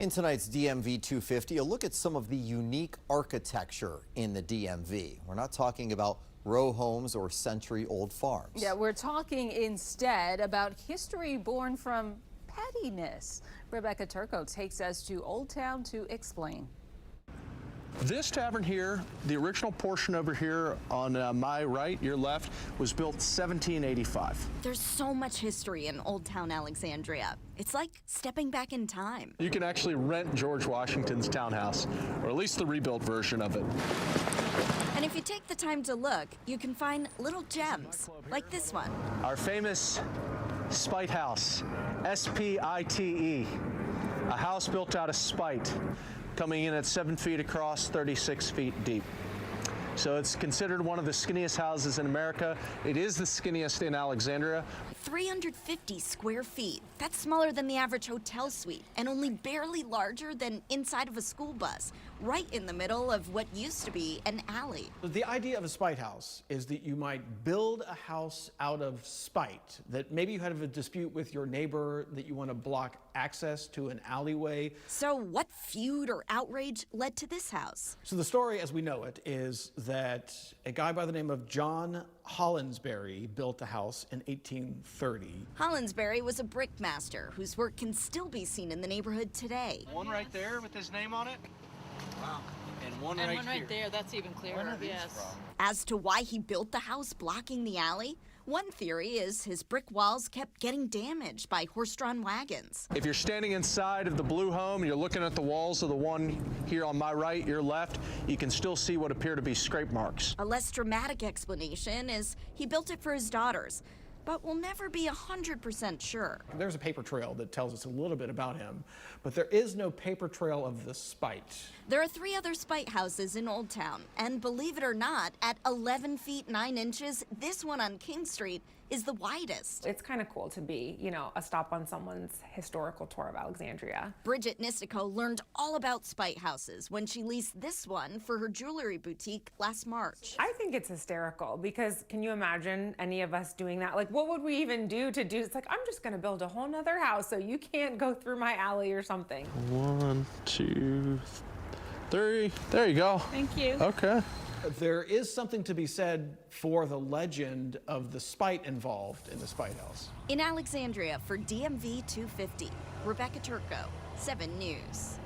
In tonight's DMV 250, a look at some of the unique architecture in the DMV. We're not talking about row homes or century-old farms. Yeah, we're talking instead about history born from pettiness. Rebecca Turco takes us to Old Town to explain. This tavern here, the original portion over here on my right, your left, was built 1785. There's so much history in Old Town Alexandria. It's like stepping back in time. You can actually rent George Washington's townhouse, or at least the rebuilt version of it. And if you take the time to look, you can find little gems, like this one. Our famous Spite House, S-P-I-T-E, a house built out of spite, coming in at 7 feet across, 36 feet deep. So it's considered one of the skinniest houses in America. It is the skinniest in Alexandria. 350 square feet. That's smaller than the average hotel suite and only barely larger than inside of a school bus, right in the middle of what used to be an alley. The idea of a spite house is that you might build a house out of spite, that maybe you have a dispute with your neighbor, that you want to block access to an alleyway. So what feud or outrage led to this house? So the story as we know it is that a guy by the name of John Hollensbury built a house in 1830. Hollensbury was a brick master whose work can still be seen in the neighborhood today. One right there with his name on it. Wow. And one right here. There, that's even clearer. Yes. As to why he built the house blocking the alley, one theory is his brick walls kept getting damaged by horse-drawn wagons. If you're standing inside of the blue home, you're looking at the walls of the one here on my right, your left, you can still see what appear to be scrape marks. A less dramatic explanation is he built it for his daughters, but we'll never be 100% sure. There's a paper trail that tells us a little bit about him, but there is no paper trail of the spite. There are 3 other spite houses in Old Town, and believe it or not, at 11 feet 9 inches, this one on King Street is the widest. It's kind of cool to be, a stop on someone's historical tour of Alexandria. Bridget Nistico learned all about spite houses when she leased this one for her jewelry boutique last March. I think it's hysterical because can you imagine any of us doing that? Like, what would we even do to do? It's like, I'm just going to build a whole nother house so you can't go through my alley or something. 1, 2, 3. There you go. Thank you. Okay. There is something to be said for the legend of the spite involved in the spite house. In Alexandria for DMV 250, Rebecca Turco, 7 News.